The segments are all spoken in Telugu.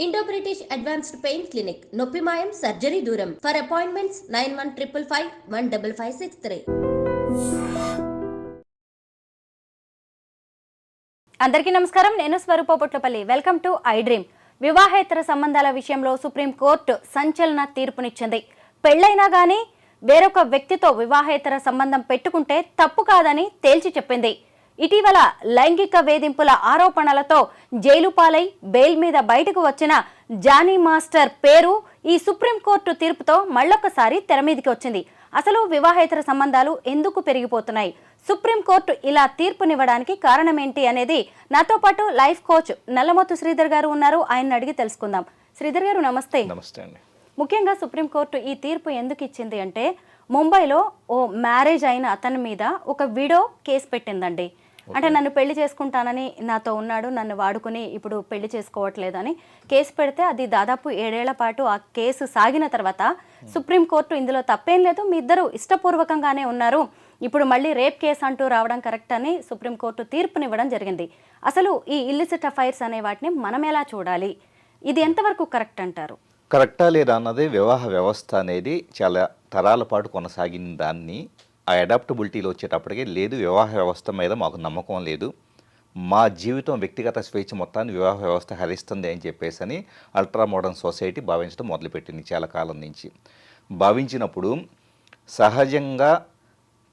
Indo British advanced pain clinic నొప్పి మాయం సర్జరీ దూరం ఫర్ అపాయింట్మెంట్స్ 9155515563. అందరికీ నమస్కారం. నేను Swaroopa Potlapalli. Welcome to iDream. వివాహేతర సంబంధాల విషయంలో సుప్రీంకోర్టు సంచలన తీర్పునిచ్చింది. పెళ్లైనా గానీ వేరొక వ్యక్తితో వివాహేతర సంబంధం పెట్టుకుంటే తప్పు కాదని తేల్చి చెప్పింది. ఇటీవల లైంగిక వేధింపుల ఆరోపణలతో జైలు పాలై బెయిల్ మీద బయటకు వచ్చిన జానీ మాస్టర్ పేరు ఈ సుప్రీంకోర్టు తీర్పుతో మళ్ళొకసారి తెరమీదికి వచ్చింది. అసలు వివాహేతర సంబంధాలు ఎందుకు పెరిగిపోతున్నాయి, సుప్రీంకోర్టు ఇలా తీర్పునివ్వడానికి కారణమేంటి అనేది నాతో పాటు లైఫ్ కోచ్ నల్లమోతు శ్రీధర్ గారు ఉన్నారు. ఆయన అడిగి తెలుసుకుందాం. శ్రీధర్ గారు నమస్తే. నమస్తే అండి. ముఖ్యంగా సుప్రీంకోర్టు ఈ తీర్పు ఎందుకు ఇచ్చింది అంటే, ముంబైలో ఓ మ్యారేజ్ అయిన అతని మీద ఒక విడో కేసు పెట్టిందండి. అంటే నన్ను పెళ్లి చేసుకుంటానని నాతో ఉన్నాడు, నన్ను వాడుకుని ఇప్పుడు పెళ్లి చేసుకోవట్లేదని కేసు పెడితే అది దాదాపు 7 ఏళ్ల పాటు ఆ కేసు సాగిన తర్వాత సుప్రీంకోర్టు ఇందులో తప్పేం లేదు, మీ ఇద్దరు ఇష్టపూర్వకంగానే ఉన్నారు, ఇప్పుడు మళ్ళీ రేప్ కేసు అంటూ రావడం కరెక్ట్ అని సుప్రీంకోర్టు తీర్పునివ్వడం జరిగింది. అసలు ఈ ఇల్లిసిట్ అఫైర్స్ అనే వాటిని మనం ఎలా చూడాలి, ఇది ఎంతవరకు కరెక్ట్ అంటారు? కరెక్టా లేదా అన్నది వివాహ వ్యవస్థ అనేది చాలా తరాల పాటు కొనసాగిన దాన్ని ఆ అడాప్టబిలిటీలో వచ్చేటప్పటికి లేదు, వివాహ వ్యవస్థ మీద మాకు నమ్మకం లేదు, మా జీవితం వ్యక్తిగత స్వేచ్ఛ మొత్తాన్ని వివాహ వ్యవస్థ హరిస్తుంది అని చెప్పేసి అని అల్ట్రా మోడర్న్ సొసైటీ భావించడం మొదలుపెట్టింది చాలా కాలం నుంచి. భావించినప్పుడు సహజంగా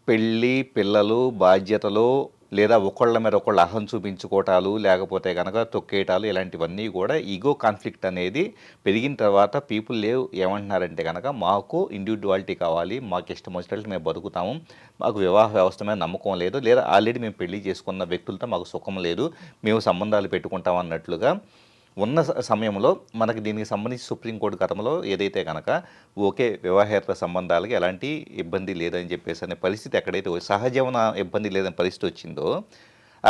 పెళ్ళి, పిల్లలు, బాధ్యతలు లేదా ఒకళ్ళ మీద ఒకళ్ళు అహం చూపించుకోవటాలు లేకపోతే కనుక తొక్కేయటాలు ఇలాంటివన్నీ కూడా ఈగో కాన్ఫ్లిక్ట్ అనేది పెరిగిన తర్వాత పీపుల్ ఏమంటున్నారంటే కనుక మాకు ఇండివిజువాలిటీ కావాలి, మాకు ఇష్టం వచ్చినట్లు మేము బతుకుతాము, మాకు వివాహ వ్యవస్థ మీద నమ్మకం లేదు, లేదా ఆల్రెడీ మేము పెళ్లి చేసుకున్న వ్యక్తులతో మాకు సుఖం లేదు, మేము సంబంధాలు పెట్టుకుంటాం అన్నట్లుగా ఉన్న సమయంలో మనకి దీనికి సంబంధించి సుప్రీంకోర్టు గతంలో ఏదైతే కనుక ఓకే వివాహేతర సంబంధాలకి ఎలాంటి ఇబ్బంది లేదని చెప్పేసి అనే పరిస్థితి ఎక్కడైతే సహజీవన ఇబ్బంది లేదని పరిస్థితి వచ్చిందో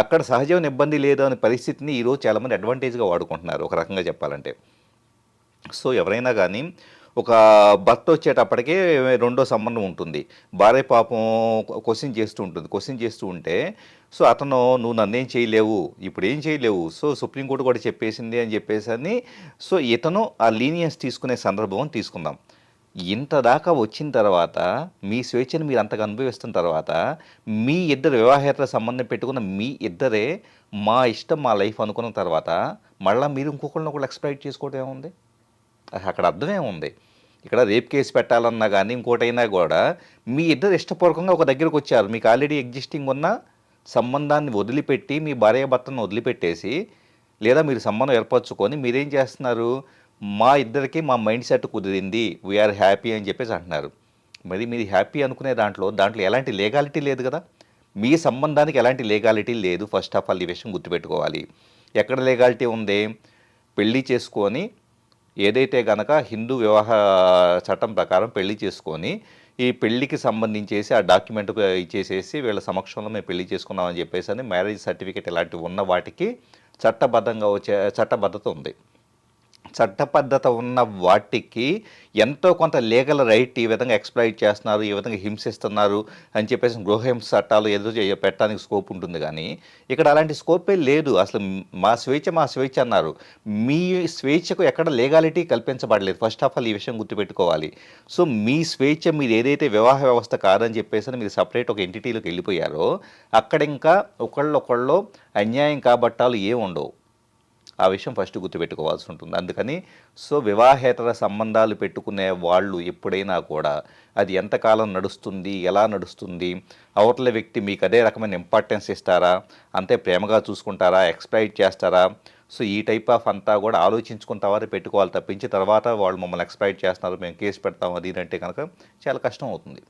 అక్కడ సహజీవన ఇబ్బంది లేదు అనే పరిస్థితిని ఈరోజు చాలామంది అడ్వాంటేజ్గా వాడుకుంటున్నారు ఒక రకంగా చెప్పాలంటే. సో ఎవరైనా కానీ ఒక భర్త వచ్చేటప్పటికే రెండో సంబంధం ఉంటుంది, భార్య పాపం క్వశ్చన్ చేస్తూ ఉంటే సో అతను నువ్వు నన్నేం చేయలేవు, ఇప్పుడు ఏం చేయలేవు, సో సుప్రీంకోర్టు కూడా చెప్పేసింది అని చెప్పేసి అని సో ఇతను ఆ లీనియన్స్ తీసుకునే సందర్భం తీసుకుందాం. ఇంత దాకా వచ్చిన తర్వాత మీ స్వేచ్ఛను మీరు అంతగా అనుభవిస్తున్న తర్వాత మీ ఇద్దరు వివాహేతర సంబంధం పెట్టుకున్న మీ ఇద్దరే మా ఇష్టం మా లైఫ్ అనుకున్న తర్వాత మళ్ళీ మీరు ఇంకొకరిని ఒకళ్ళు ఎక్స్ప్లాయిట్ చేసుకోవడం ఏముంది, అక్కడ అర్థమేముంది? ఇక్కడ రేప్ కేసు పెట్టాలన్నా కానీ ఇంకోటైనా కూడా మీ ఇద్దరు ఇష్టపూర్వకంగా ఒక దగ్గరకు వచ్చారు, మీకు ఆల్రెడీ ఎగ్జిస్టింగ్ ఉన్న సంబంధాన్ని వదిలిపెట్టి మీ భార్యాభర్తను వదిలిపెట్టేసి లేదా మీరు సంబంధం ఏర్పరచుకొని మీరేం చేస్తున్నారు, మా ఇద్దరికి మా మైండ్ సెట్ కుదిరింది, వీఆర్ హ్యాపీ అని చెప్పేసి అంటున్నారు. మరి మీరు హ్యాపీ అనుకునే దాంట్లో ఎలాంటి లీగాలిటీ లేదు కదా, మీ సంబంధానికి ఎలాంటి లీగాలిటీ లేదు. ఫస్ట్ ఆఫ్ ఆల్ ఈ విషయం గుర్తుపెట్టుకోవాలి. ఎక్కడ లీగాలిటీ ఉంది? పెళ్ళి చేసుకొని ఏదైతే గనక హిందూ వివాహ చట్టం ప్రకారం పెళ్లి చేసుకొని ఈ పెళ్లికి సంబంధించేసి ఆ డాక్యుమెంట్ ఇచ్చేసేసి వీళ్ళ సమక్షంలో మేము పెళ్లి చేసుకున్నామని చెప్పేసి అని మ్యారేజ్ సర్టిఫికేట్ ఇలాంటివి ఉన్న వాటికి చట్టబద్ధంగా చట్టబద్ధత ఉంది. చట్టబద్ధత ఉన్న వాటికి ఎంతో కొంత లీగల్ రైట్ ఈ విధంగా ఎక్స్ప్లాయిట్ చేస్తున్నారు, ఈ విధంగా హింసిస్తున్నారు అని చెప్పేసి గృహహింస చట్టాలు ఏదో పెట్టడానికి స్కోప్ ఉంటుంది. కానీ ఇక్కడ అలాంటి స్కోపే లేదు. అసలు మా స్వేచ్ఛ అన్నారు, మీ స్వేచ్ఛకు ఎక్కడ లీగాలిటీ కల్పించబడలేదు. ఫస్ట్ ఆఫ్ ఆల్ ఈ విషయం గుర్తుపెట్టుకోవాలి. సో మీ స్వేచ్ఛ మీరు ఏదైతే వివాహ వ్యవస్థ కాదని చెప్పేసి మీరు సపరేట్ ఒక ఎంటిటీలోకి వెళ్ళిపోయారో అక్కడ ఇంకా ఒకళ్ళొకళ్ళు అన్యాయం కాబట్టాలు ఏమి ఉండవు. ఆ విషయం ఫస్ట్ గుర్తుపెట్టుకోవాల్సి ఉంటుంది. అందుకని సో వివాహేతర సంబంధాలు పెట్టుకునే వాళ్ళు ఎప్పుడైనా కూడా అది ఎంతకాలం నడుస్తుంది, ఎలా నడుస్తుంది, అవతల వ్యక్తి మీకు అదే రకమైన ఇంపార్టెన్స్ ఇస్తారా, అంతే ప్రేమగా చూసుకుంటారా, ఎక్స్ప్లాయిట్ చేస్తారా, సో ఈ టైప్ ఆఫ్ అంతా కూడా ఆలోచించుకున్న తర్వాత పెట్టుకోవాలి తప్పించి తర్వాత వాళ్ళు మమ్మల్ని ఎక్స్ప్లాయిట్ చేస్తున్నారు మేము కేసు పెడతాం అది అంటే కనుక చాలా కష్టం అవుతుంది.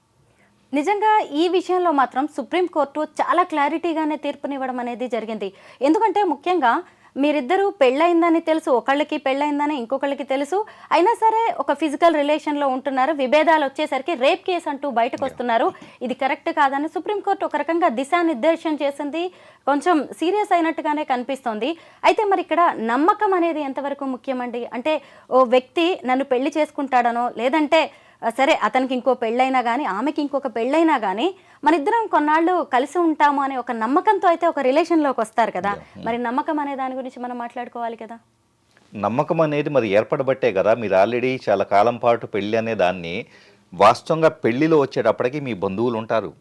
నిజంగా ఈ విషయంలో మాత్రం సుప్రీంకోర్టు చాలా క్లారిటీగానే తీర్పునివ్వడం అనేది జరిగింది. ఎందుకంటే ముఖ్యంగా మీరిద్దరూ పెళ్ళయిందని తెలుసు, ఒకళ్ళకి పెళ్ళయిందని ఇంకొకళ్ళకి తెలుసు, అయినా సరే ఒక ఫిజికల్ రిలేషన్లో ఉంటున్నారు, విభేదాలు వచ్చేసరికి రేప్ కేసు అంటూ బయటకు వస్తున్నారు, ఇది కరెక్ట్ కాదని సుప్రీంకోర్టు ఒక రకంగా దిశానిర్దేశం చేసింది. కొంచెం సీరియస్ అయినట్టుగానే కనిపిస్తోంది. అయితే మరి ఇక్కడ నమ్మకం అనేది ఎంతవరకు ముఖ్యమండి? అంటే ఓ వ్యక్తి నన్ను పెళ్లి చేసుకుంటాడనో లేదంటే సరే అతనికి ఇంకో పెళ్ళైనా కానీ ఆమెకి ఇంకొక పెళ్ళైనా కానీ మన ఇద్దరం కొన్నాళ్ళు కలిసి ఉంటాము అనే ఒక నమ్మకంతో అయితే ఒక రిలేషన్లోకి వస్తారు కదా, మరి నమ్మకం అనే దాని గురించి మనం మాట్లాడుకోవాలి కదా. నమ్మకం అనేది మరి ఏర్పడబట్టే కదా మీరు ఆల్రెడీ చాలా కాలం పాటు పెళ్ళి అనే దాన్ని వాస్తవంగా పెళ్ళిలో వచ్చేటప్పటికి మీ బంధువులు ఉంటారు,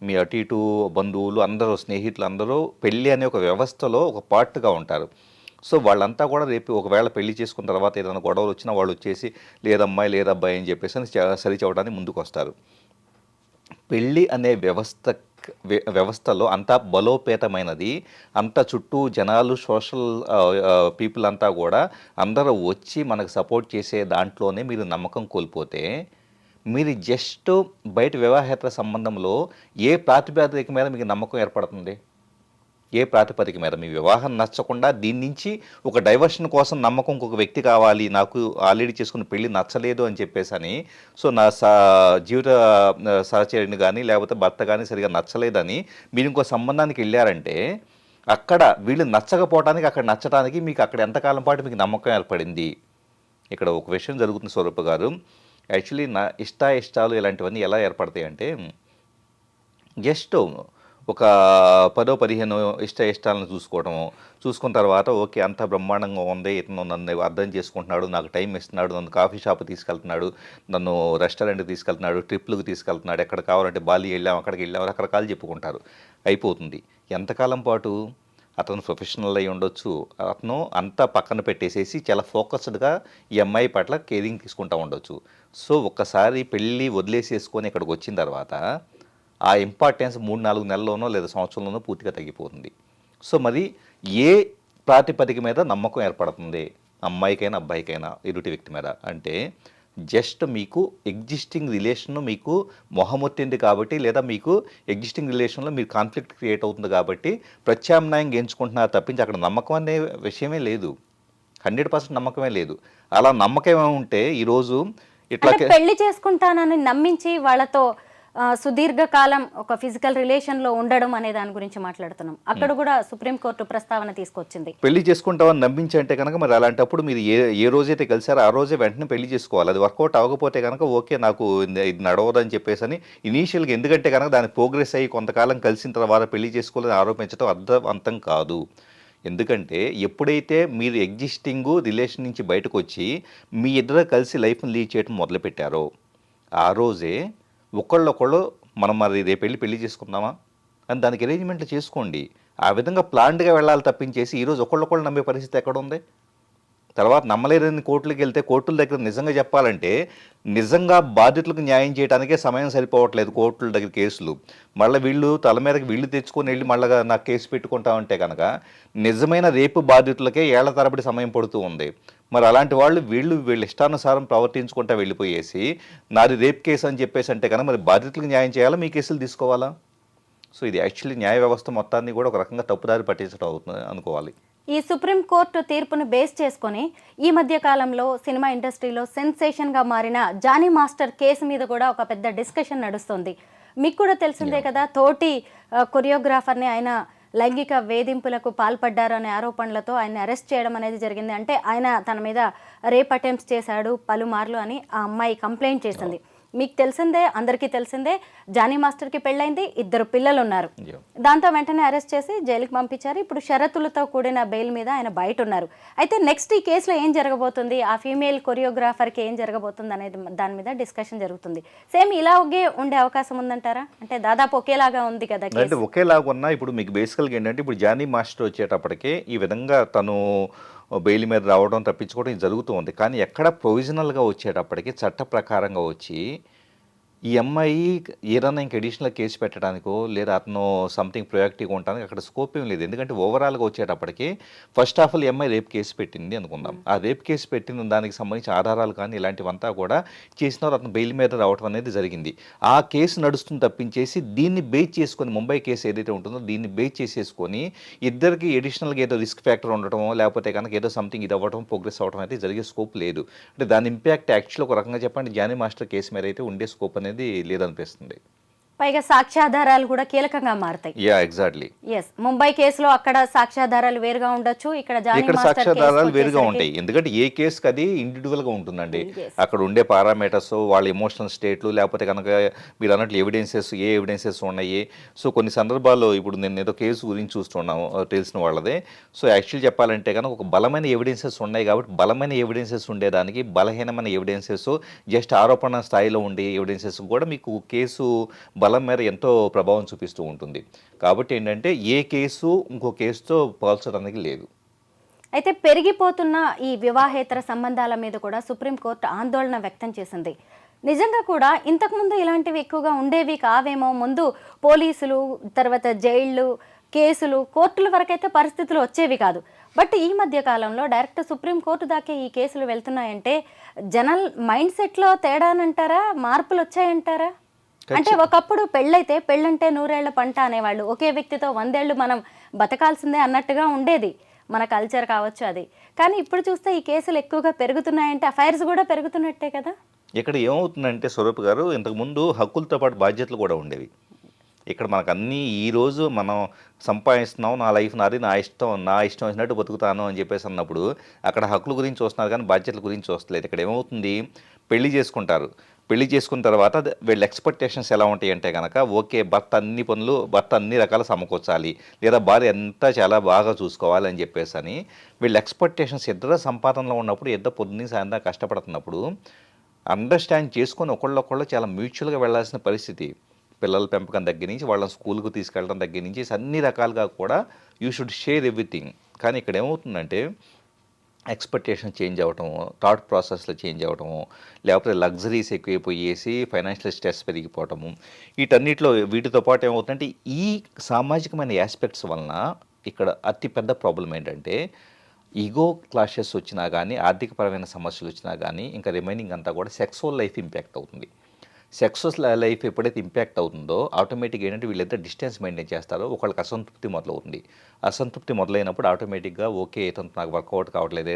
మీ అటు ఇటు బంధువులు అందరూ స్నేహితులు అందరూ పెళ్ళి అనే ఒక వ్యవస్థలో ఒక పార్ట్గా ఉంటారు. సో వాళ్ళంతా కూడా రేపు ఒకవేళ పెళ్లి చేసుకున్న తర్వాత ఏదైనా గొడవలు వచ్చినా వాళ్ళు వచ్చేసి లేదమ్మాయి లేదబ్బాయి అని చెప్పేసి సరి చెప్పడానికి ముందుకు వస్తారు. పెళ్ళి అనే వ్యవస్థలో అంత బలోపేతమైనది, అంత చుట్టూ జనాలు సోషల్ పీపుల్ అంతా కూడా అందరూ వచ్చి మనకు సపోర్ట్ చేసే దాంట్లోనే మీరు నమ్మకం కోల్పోతే మీరు జస్ట్ బయట వివాహేతర సంబంధంలో ఏ ప్రాతిపదిక మీద మీకు నమ్మకం ఏర్పడుతుంది? ఏ ప్రాతిపదిక మీద? మీ వివాహం నచ్చకుండా దీని నుంచి ఒక డైవర్షన్ కోసం నమ్మకం ఇంకొక వ్యక్తి కావాలి, నాకు ఆల్రెడీ చేసుకున్న పెళ్ళి నచ్చలేదు అని చెప్పేసి సో నా జీవిత సహచరిని కానీ లేకపోతే భర్త కానీ సరిగా నచ్చలేదని మీరు ఇంకో సంబంధానికి వెళ్ళారంటే అక్కడ వీళ్ళు నచ్చకపోవడానికి అక్కడ నచ్చడానికి మీకు అక్కడ ఎంతకాలం పాటు మీకు నమ్మకం ఏర్పడింది? ఇక్కడ ఒక విషయం జరుగుతుంది స్వరూప గారు. యాక్చువల్లీ నా ఇష్టాలు ఇలాంటివన్నీ ఎలా ఏర్పడతాయి అంటే జస్ట్ ఒక 10-15 ఇష్టాలను చూసుకున్న తర్వాత ఓకే అంత బ్రహ్మాండంగా ఉంది, ఇతను నన్ను అర్థం చేసుకుంటున్నాడు, నాకు టైం ఇస్తున్నాడు, నన్ను కాఫీ షాప్ తీసుకెళ్తున్నాడు, నన్ను రెస్టారెంట్కి తీసుకెళ్తున్నాడు, ట్రిప్లకు తీసుకెళ్తున్నాడు, ఎక్కడ కావాలంటే బాలి వెళ్ళాం అక్కడికి వెళ్ళాం రకరకాలు చెప్పుకుంటారు, అయిపోతుంది. ఎంతకాలం పాటు? అతను ప్రొఫెషనల్ అయి ఉండొచ్చు, అతను అంతా పక్కన పెట్టేసేసి చాలా ఫోకస్డ్గా ఈ అమ్మాయి పట్ల కేరింగ్ తీసుకుంటూ ఉండొచ్చు. సో ఒక్కసారి పెళ్ళి వదిలేసేసుకొని ఇక్కడికి వచ్చిన తర్వాత ఆ ఇంపార్టెన్స్ 3-4 నెలల్లోనో లేదా సంవత్సరంలోనో పూర్తిగా తగ్గిపోతుంది. సో మరి ఏ ప్రాతిపదిక మీద నమ్మకం ఏర్పడుతుంది అమ్మాయికైనా అబ్బాయికైనా ఎదుటి వ్యక్తి మీద అంటే జస్ట్ మీకు ఎగ్జిస్టింగ్ రిలేషన్ మీకు మొహమొత్తింది కాబట్టి లేదా మీకు ఎగ్జిస్టింగ్ రిలేషన్లో మీరు కాన్ఫ్లిక్ట్ క్రియేట్ అవుతుంది కాబట్టి ప్రత్యామ్నాయంగా ఎంచుకుంటున్నారు తప్పించి అక్కడ నమ్మకం అనే విషయమే లేదు. 100% నమ్మకమే లేదు. అలా నమ్మకమే ఉంటే ఈరోజు ఇట్లా పెళ్లి చేసుకుంటానని నమ్మించి వాళ్ళతో సుదీర్ఘకాలం ఒక ఫిజికల్ రిలేషన్లో ఉండడం అనే దాని గురించి మాట్లాడుతున్నాం. అక్కడ కూడా సుప్రీంకోర్టు ప్రస్తావన తీసుకొచ్చింది. పెళ్లి చేసుకుంటామని నమ్మించి అంటే కనుక మరి అలాంటప్పుడు మీరు ఏ రోజైతే కలిసారో ఆ రోజే వెంటనే పెళ్లి చేసుకోవాలి. అది వర్కౌట్ అవ్వకపోతే కనుక ఓకే నాకు ఇది నడవదని చెప్పేసి అని ఇనీషియల్గా, ఎందుకంటే కనుక దాని ప్రోగ్రెస్ అయ్యి కొంతకాలం కలిసిన తర్వాత పెళ్లి చేసుకోవాలని ఆరోపించడం అర్థవంతం కాదు. ఎందుకంటే ఎప్పుడైతే మీరు ఎగ్జిస్టింగ్ రిలేషన్ నుంచి బయటకు వచ్చి మీ ఇద్దరు కలిసి లైఫ్ని లీడ్ చేయడం మొదలుపెట్టారో ఆ రోజే ఒకళ్ళొకళ్ళు మనం మరి రేపు పెళ్లి చేసుకుందామా అని దానికి అరేంజ్మెంట్లు చేసుకోండి. ఆ విధంగా ప్లాన్డ్గా వెళ్ళాలి తప్పించేసి ఈరోజు ఒకళ్ళొకళ్ళు నమ్మే పరిస్థితి ఎక్కడ ఉంది? తర్వాత నమ్మలేదని కోర్టులకు వెళ్తే కోర్టుల దగ్గర నిజంగా చెప్పాలంటే నిజంగా బాధితులకు న్యాయం చేయడానికే సమయం సరిపోవట్లేదు కోర్టుల దగ్గర కేసులు. మళ్ళీ వీళ్ళు తల మీదకి వీళ్ళు తెచ్చుకొని వెళ్ళి మళ్ళీ నాకు కేసు పెట్టుకుంటా ఉంటే కనుక నిజమైన రేపు బాధితులకే ఏళ్ల తరబడి సమయం పడుతూ ఉంది. మరి అలాంటి వాళ్ళు వీళ్ళు ఇష్టానుసారం ప్రవర్తించుకుంటా వెళ్ళిపోయేసి నాది రేప్ కేసు అని చెప్పేసి అంటే కనుక మరి బాధితులకు న్యాయం చేయాలా, మీ కేసులు తీసుకోవాలా? సో ఇది యాక్చువల్లీ న్యాయ వ్యవస్థ మొత్తాన్ని కూడా ఒక రకంగా తప్పుదారి పట్టించడం అవుతుంది అనుకోవాలి. ఈ సుప్రీంకోర్టు తీర్పును బేస్ చేసుకొని ఈ మధ్య కాలంలో సినిమా ఇండస్ట్రీలో సెన్సేషన్గా మారిన జానీ మాస్టర్ కేసు మీద కూడా ఒక పెద్ద డిస్కషన్ నడుస్తుంది. మీకు కూడా తెలిసిందే కదా, తోటి కొరియోగ్రాఫర్ని ఆయన లైంగిక వేధింపులకు పాల్పడ్డారు అనే ఆరోపణలతో ఆయన అరెస్ట్ చేయడం అనేది జరిగింది. అంటే ఆయన తన మీద రేప్ అటెంప్ట్స్ చేశాడు పలుమార్లు అని ఆ అమ్మాయి కంప్లైంట్ చేసింది. మీకు తెలిసిందే, అందరికీ తెలిసిందే, జానీ మాస్టర్కి పెళ్ళైంది, 2 పిల్లలు ఉన్నారు. దాంతో వెంటనే అరెస్ట్ చేసి జైలుకి పంపించారు. ఇప్పుడు షరతులతో కూడిన బెయిల్ మీద ఆయన బయట ఉన్నారు. అయితే నెక్స్ట్ ఈ కేసులో ఏం జరగబోతుంది, ఆ ఫీమేల్ కొరియోగ్రాఫర్కి ఏం జరగబోతుంది అనేది దాని మీద డిస్కషన్ జరుగుతుంది. సేమ్ ఇలాగే ఉండే అవకాశం ఉందంటారా? అంటే దాదాపు ఒకేలాగా ఉంది కదా, అంటే ఒకేలాగా ఉన్నా ఇప్పుడు మీకు బేసికల్గా ఏంటంటే ఇప్పుడు జానీ మాస్టర్ వచ్చేటప్పటికే ఈ విధంగా తను బెయిల్ మీద రావడం తప్పించుకోవడం ఇది జరుగుతూ ఉంది. కానీ ఎక్కడ ప్రొవిజనల్గా వచ్చేటప్పటికి చట్ట ప్రకారంగా వచ్చి ఈ అమ్మాయి ఏదన్నా ఇంక అడిషనల్ కేసు పెట్టడానికో లేదా అతను సంథింగ్ ప్రొయాక్టివ్గా ఉండడానికి అక్కడ స్కోప్ ఏం లేదు. ఎందుకంటే ఓవరాల్గా వచ్చేటప్పటికి ఫస్ట్ ఆఫ్ ఆల్ ఈ అమ్మాయి రేప్ కేసు పెట్టింది అనుకుందాం. ఆ రేప్ కేసు పెట్టిన దానికి సంబంధించి ఆధారాలు కానీ ఇలాంటివంతా కూడా చేసిన అతను బెయిల్ మీద రావడం అనేది జరిగింది. ఆ కేసు నడుస్తుంది తప్పించేసి దీన్ని బేస్ చేసుకొని ముంబై కేసు ఏదైతే ఉంటుందో దీన్ని బేస్ చేసేసుకొని ఇద్దరికి అడిషనల్గా ఏదో రిస్క్ ఫ్యాక్టర్ ఉండటమో లేకపోతే కనుక ఏదో సంథింగ్ ఇది అవ్వడం ప్రోగ్రెస్ అవ్వడం అయితే జరిగే స్కోప్ లేదు. అంటే దాని ఇంపాక్ట్ యాక్చువల్ ఒక రకంగా చెప్పండి జానీ మాస్టర్ కేసు మీద అయితే ఉండే స్కోప్ అనేది లేదనిపిస్తుంది. పైగా సాక్ష్యాధారాలు కూడా కీలకంగా మారుతాయి. Yeah exactly. ఎస్, ముంబై కేసులో అక్కడ సాక్ష్యాధారాలు వేరుగా ఉండొచ్చు, ఇక్కడ ఇక్కడ సాక్ష్యాధారాలు వేరుగా ఉంటాయి. ఎందుకంటే ఏ కేసుకి అది ఇండివిజువల్గా ఉంటుందండి. అక్కడ ఉండే పారామీటర్స్, వాళ్ళ ఎమోషనల్ స్టేట్లు, లేకపోతే కనుక మీరు అన్నట్లు ఎవిడెన్సెస్, ఏ ఎవిడెన్సెస్ ఉన్నాయి. సో కొన్ని సందర్భాల్లో ఇప్పుడు నేను ఏదో కేసు గురించి చూస్తున్నాము తెలిసిన వాళ్ళదే. సో యాక్చువల్లీ చెప్పాలంటే కనుక ఒక బలమైన ఎవిడెన్సెస్ ఉన్నాయి కాబట్టి బలమైన ఎవిడెన్సెస్ ఉండేదానికి బలహీనమైన ఎవిడెన్సెస్, జస్ట్ ఆరోపణ స్థాయిలో ఉండే ఎవిడెన్సెస్ కూడా మీకు కేసు బలం మీద ఎంతో ప్రభావం చూపిస్తూ ఉంటుంది. కాబట్టి ఏంటంటే ఏ కేసు ఇంకో కేసుతో పోల్చడానికి లేదు. అయితే పెరిగిపోతున్న ఈ వివాహేతర సంబంధాల మీద కూడా సుప్రీంకోర్టు ఆందోళన వ్యక్తం చేసింది. నిజంగా కూడా ఇంతకుముందు ఇలాంటివి ఎక్కువగా ఉండేవి కావేమో, ముందు పోలీసులు, తర్వాత జైళ్ళు, కేసులు, కోర్టుల వరకైతే పరిస్థితులు వచ్చేవి కాదు. బట్ ఈ మధ్య కాలంలో డైరెక్ట్ సుప్రీంకోర్టు దాకే ఈ కేసులు వెళ్తున్నాయంటే జనరల్ మైండ్ సెట్లో తేడానంటారా, మార్పులు వచ్చాయంటారా? అంటే ఒకప్పుడు పెళ్ళైతే పెళ్ళంటే 100 ఏళ్ల పంట అనేవాళ్ళు, ఒకే వ్యక్తితో 100 ఏళ్ళు మనం బతకాల్సిందే అన్నట్టుగా ఉండేది మన కల్చర్ కావచ్చు అది. కానీ ఇప్పుడు చూస్తే ఈ కేసులు ఎక్కువగా పెరుగుతున్నాయంటే అఫైర్స్ కూడా పెరుగుతున్నట్టే కదా. ఇక్కడ ఏమవుతుందంటే స్వరూప్ గారు, ఇంతకుముందు హక్కులతో పాటు బాధ్యతలు కూడా ఉండేవి. ఇక్కడ మనకు అన్నీ ఈరోజు మనం సంపాదిస్తున్నాం, నా లైఫ్ నాది, నా ఇష్టం వచ్చినట్టు బతుకుతాను అని చెప్పేసి అన్నప్పుడు అక్కడ హక్కుల గురించి చూస్తున్నారు కానీ బాధ్యతల గురించి చూస్తలేదు. ఇక్కడ ఏమవుతుంది, పెళ్లి చేసుకుంటారు. పెళ్లి చేసుకున్న తర్వాత వీళ్ళ ఎక్స్పెక్టేషన్స్ ఎలా ఉంటాయి అంటే కనుక, ఓకే భర్త అన్ని రకాల సమకూర్చాలి, లేదా భార్య అంతా చాలా బాగా చూసుకోవాలి అని చెప్పేసి అని వీళ్ళ ఎక్స్పెక్టేషన్స్ ఇద్దరు సంపాదనలో ఉన్నప్పుడు, ఇద్దరు పొద్దున్న సాయంత్రం కష్టపడుతున్నప్పుడు అండర్స్టాండ్ చేసుకొని ఒకళ్ళొకళ్ళు చాలా మ్యూచువల్గా వెళ్ళాల్సిన పరిస్థితి. పిల్లల పెంపకం దగ్గర నుంచి వాళ్ళ స్కూల్కి తీసుకెళ్ళడం దగ్గర నుంచి అన్ని రకాలుగా కూడా యూ షుడ్ షేర్ ఎవ్రీథింగ్. కానీ ఇక్కడ ఏమవుతుందంటే ఎక్స్పెక్టేషన్ చేంజ్ అవ్వటము, థాట్ ప్రాసెస్లో చేంజ్ అవ్వటము, లేకపోతే లగ్జరీస్ ఎక్కువైపోయేసి ఫైనాన్షియల్ స్ట్రెస్ పెరిగిపోవటము, వీటితో పాటు ఏమవుతుందంటే ఈ సామాజికమైన ఆస్పెక్ట్స్ వలన ఇక్కడ అతిపెద్ద ప్రాబ్లం ఏంటంటే ఈగో క్లాషెస్ వచ్చినా కానీ, ఆర్థికపరమైన సమస్యలు వచ్చినా కానీ ఇంకా రిమైనింగ్ అంతా కూడా సెక్సువల్ లైఫ్ ఇంపాక్ట్ అవుతుంది. సెక్సువల్ లైఫ్ ఎప్పుడైతే ఇంపాక్ట్ అవుతుందో ఆటోమేటిక్గా ఏంటంటే వీళ్ళిద్దరు డిస్టెన్స్ మెయింటైన్ చేస్తారో ఒకళ్ళకి అసంతృప్తి మొదలవుతుంది. అసంతృప్తి మొదలైనప్పుడు ఆటోమేటిక్గా ఓకే ఇతనితో నాకు వర్కౌట్ కావట్లేదు,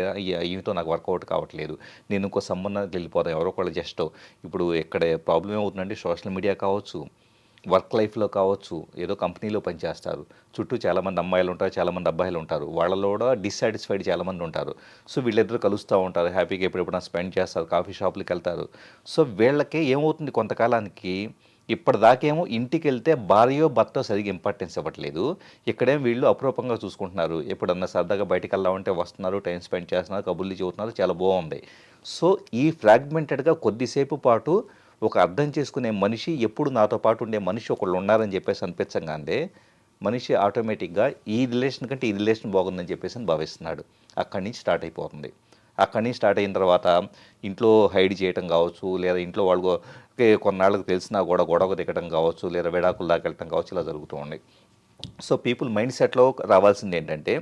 ఈమెతో నాకు వర్కౌట్ కావట్లేదు, నేను ఇంకో సంబంధానికి వెళ్ళిపోతాను. ఎవరో ఒకళ్ళు జస్ట్ ఇప్పుడు ఇక్కడ ప్రాబ్లం ఏమవుతుందంటే సోషల్ మీడియా కావచ్చు, వర్క్ లైఫ్లో కావచ్చు, ఏదో కంపెనీలో పనిచేస్తారు, చుట్టూ చాలామంది అమ్మాయిలు ఉంటారు, చాలామంది అబ్బాయిలు ఉంటారు, వాళ్ళలో కూడా డిస్సాటిస్ఫైడ్ చాలామంది ఉంటారు. సో వీళ్ళిద్దరు కలుస్తూ ఉంటారు, హ్యాపీగా ఎప్పుడెప్పుడైనా స్పెండ్ చేస్తారు, కాఫీ షాపులకి వెళ్తారు. సో వీళ్ళకి ఏమవుతుంది, కొంతకాలానికి ఇప్పటిదాకేమో ఇంటికి వెళ్తే భార్యో భర్త సరిగ్గా ఇంపార్టెన్స్ ఇవ్వట్లేదు, ఇక్కడేం వీళ్ళు అపురూపంగా చూసుకుంటున్నారు, ఎప్పుడన్నా సరదాగా బయటికి వెళ్దామంటే వస్తున్నారు, టైం స్పెండ్ చేస్తున్నారు, కబుర్లు చెబుతున్నారు, చాలా బాగుంది. సో ఈ ఫ్రాగ్మెంటెడ్గా కొద్దిసేపు పాటు ఒక అర్థం చేసుకునే మనిషి, ఎప్పుడు నాతో పాటు ఉండే మనిషి ఒకళ్ళు ఉన్నారని చెప్పేసి అనిపించగానే మనిషి ఆటోమేటిక్గా ఈ రిలేషన్ కంటే ఈ రిలేషన్ బాగుందని చెప్పేసి భావిస్తున్నాడు. అక్కడి నుంచి స్టార్ట్ అయిపోతుంది. అక్కడి నుంచి స్టార్ట్ అయిన తర్వాత ఇంట్లో హైడ్ చేయటం కావచ్చు, లేదా ఇంట్లో వాళ్ళు కొన్నాళ్ళకి తెలిసినా కూడా గొడవ దిగటం కావచ్చు, లేదా విడాకులు దాకా వెళ్ళటం కావచ్చు, ఇలా జరుగుతూ ఉన్నాయి. సో పీపుల్ మైండ్ సెట్లో రావాల్సింది ఏంటంటే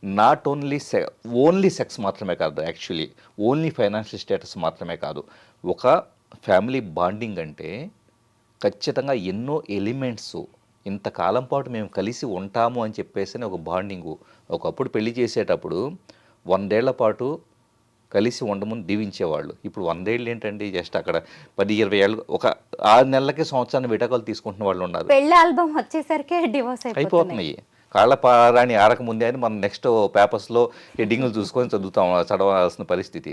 నాట్ ఓన్లీ సెక్స్ మాత్రమే కాదు, యాక్చువల్లీ ఓన్లీ ఫైనాన్షియల్ స్టేటస్ మాత్రమే కాదు. ఒక ఫ్యామిలీ బాండింగ్ అంటే ఖచ్చితంగా ఎన్నో ఎలిమెంట్స్, ఇంతకాలం పాటు మేము కలిసి ఉంటాము అని చెప్పేసి ఒక బాండింగు. ఒకప్పుడు పెళ్లి చేసేటప్పుడు 100 ఏళ్ల పాటు కలిసి ఉండమని దీవించేవాళ్ళు. ఇప్పుడు 100 ఏళ్ళు ఏంటండి, జస్ట్ అక్కడ 10-20 ఏళ్ళు, ఒక 6 నెలలకే సంవత్సరాన్ని విడాకులు తీసుకుంటున్న వాళ్ళు ఉన్నారు. పెళ్లి ఆల్బమ్ వచ్చేసరికి డివోర్స్ అయిపోతున్నాయి. కాళ్ళ పారాని ఆరకముందే అని మనం నెక్స్ట్ పేపర్స్లో హెడ్డింగ్లు చూసుకొని చదవాల్సిన పరిస్థితి.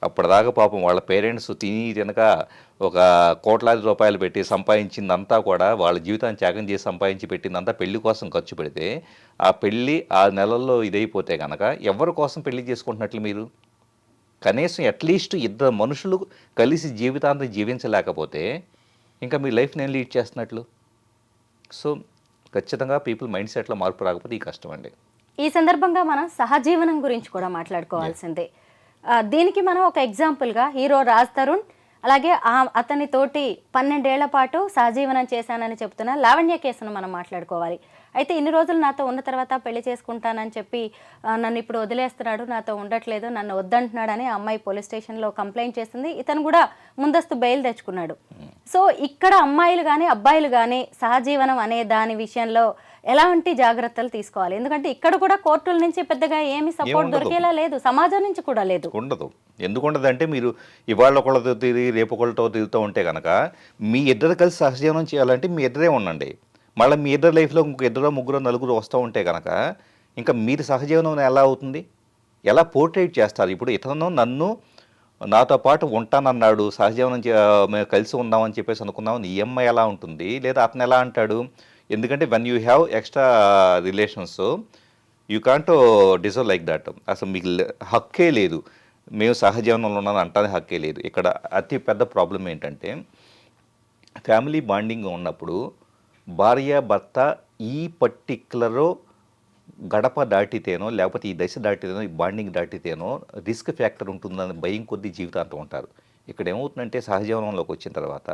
అప్పటిదాకా పాపం వాళ్ళ పేరెంట్స్ తినక ఒక కోట్లాది రూపాయలు పెట్టి సంపాదించిందంతా కూడా వాళ్ళ జీవితాన్ని త్యాగం చేసి సంపాదించి పెట్టిందంతా పెళ్లి కోసం ఖర్చు పెడితే, ఆ పెళ్ళి 6 నెలల్లో ఇదైపోతే కనుక ఎవరి కోసం పెళ్లి చేసుకుంటున్నట్లు మీరు? కనీసం అట్లీస్ట్ ఇద్దరు మనుషులు కలిసి జీవితాంతం జీవించలేకపోతే ఇంకా మీ లైఫ్ నేను లీడ్ చేస్తున్నట్లు. సో ఖచ్చితంగా పీపుల్ మైండ్ సెట్లో మార్పు రాకపోతే ఈ కష్టం అండి. ఈ సందర్భంగా మనం సహజీవనం గురించి కూడా మాట్లాడుకోవాల్సిందే. దీనికి మనం ఒక ఎగ్జాంపుల్గా హీరో రాజ్ తరుణ్, అలాగే అతని తోటి 12 ఏళ్ల పాటు సహజీవనం చేశానని చెప్తున్న లావణ్య కేసును మనం మాట్లాడుకోవాలి. అయితే ఇన్ని రోజులు నాతో ఉన్న తర్వాత పెళ్లి చేసుకుంటానని చెప్పి నన్ను ఇప్పుడు వదిలేస్తున్నాడు, నాతో ఉండట్లేదు, నన్ను వద్దంటున్నాడని ఆ అమ్మాయి పోలీస్ స్టేషన్లో కంప్లైంట్ చేసింది. ఇతను కూడా ముందస్తు బెయిల్ తెచ్చుకున్నాడు. సో ఇక్కడ అమ్మాయిలు కానీ అబ్బాయిలు కానీ సహజీవనం అనే దాని విషయంలో ఎలాంటి జాగ్రత్తలు తీసుకోవాలి? ఎందుకంటే ఇక్కడ కూడా కోర్టుల నుంచి పెద్దగా ఏమి సపోర్ట్ ఏముండదు. దొరికేలా లేదు, సమాజం నుంచి కూడా లేదు. ఉండదు. ఎందుకు ఉండదంటే మీరు ఇవాళ ఒకళ్ళతో తిరిగి రేపు ఒకళ్ళతో తిరుగుతూ ఉంటే కనుక మీ ఇద్దరు కలిసి సహజీవనం చేయాలంటే మీ ఇద్దరే ఉండండి. మళ్ళీ మీ ఇద్దరు లైఫ్లో ఇంకొక ఇద్దరు ముగ్గురు నలుగురు వస్తూ ఉంటే కనుక ఇంకా మీరు సహజీవనం ఎలా అవుతుంది? ఎలా పోర్ట్రేట్ చేస్తారు? ఇప్పుడు ఇతను నాతో పాటు ఉంటానన్నాడు, సహజీవనం మేము కలిసి ఉందామని చెప్పేసి అనుకున్నామని ఈ అమ్మాయి ఎలా ఉంటుంది, లేదా అతను ఎలా అంటాడు? ఎందుకంటే when you have extra relations you can't deserve like that. అసలు మీకు హక్కే లేదు, మేము సహజీవనంలో ఉన్నాను అంటానే హక్కే లేదు. ఇక్కడ అతి పెద్ద ప్రాబ్లం ఏంటంటే ఫ్యామిలీ బాండింగ్ ఉన్నప్పుడు భార్య భర్త ఈ పర్టిక్యులర్ గడప దాటితేనో లేకపోతే ఈ దశ దాటితేనో ఈ బాండింగ్ దాటితేనో రిస్క్ ఫ్యాక్టర్ ఉంటుందని భయం కొద్దీ జీవితాంతం ఉంటారు. ఇక్కడ ఏమవుతుందంటే సహజీవనంలోకి వచ్చిన తర్వాత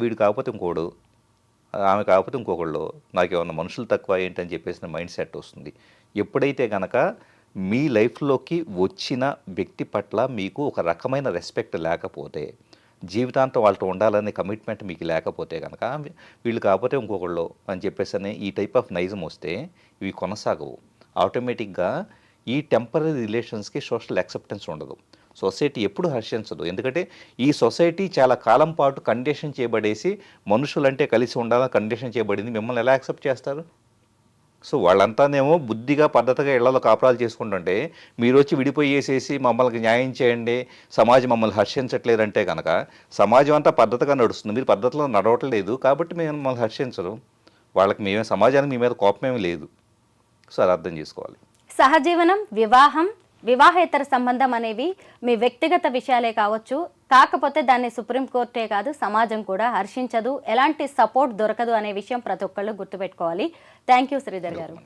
వీడు కాకపోతే ఇంకోడు, ఆమె కాకపోతే ఇంకొకళ్ళు, నాకేమన్నా మనుషులు తక్కువ ఏంటని చెప్పేసిన మైండ్ సెట్ వస్తుంది. ఎప్పుడైతే కనుక మీ లైఫ్లోకి వచ్చిన వ్యక్తి పట్ల మీకు ఒక రకమైన రెస్పెక్ట్ లేకపోతే, జీవితాంతం వాళ్ళతో ఉండాలనే కమిట్మెంట్ మీకు లేకపోతే కనుక వీళ్ళు కాకపోతే ఇంకొకళ్ళు అని చెప్పేసి ఈ టైప్ ఆఫ్ నైజం వస్తే ఇవి కొనసాగవు. ఆటోమేటిక్గా ఈ టెంపరీ రిలేషన్స్కి సోషల్ యాక్సెప్టెన్స్ ఉండదు. సొసైటీ ఎప్పుడు హర్షించదు. ఎందుకంటే ఈ సొసైటీ చాలా కాలం పాటు కండిషన్ చేయబడేసి మనుషులంటే కలిసి ఉండాలని కండిషన్ చేయబడింది. మిమ్మల్ని ఎలా యాక్సెప్ట్ చేస్తారు? సో వాళ్ళంతానేమో బుద్ధిగా పద్ధతిగా ఇళ్లలో కాపురాలు చేసుకుంటుంటే మీరు వచ్చి విడిపోయేసేసి మమ్మల్ని న్యాయం చేయండి, సమాజం మమ్మల్ని హర్షించట్లేదంటే కనుక సమాజం అంతా పద్ధతిగా నడుస్తుంది, మీరు పద్ధతిలో నడవట్లేదు కాబట్టి మేము మమ్మల్ని హర్షించరు. వాళ్ళకి మేమే సమాజానికి మీ మీద కోపమేమీ లేదు. సో అది అర్థం చేసుకోవాలి. సహజీవనం, వివాహం, వివాహేతర సంబంధం అనేవి మీ వ్యక్తిగత విషయాలే కావచ్చు, కాకపోతే దాన్ని సుప్రీంకోర్టే కాదు సమాజం కూడా హర్షించదు, ఎలాంటి సపోర్ట్ దొరకదు అనే విషయం ప్రతి ఒక్కళ్ళు గుర్తుపెట్టుకోవాలి. థ్యాంక్ యూ శ్రీధర్ గారు.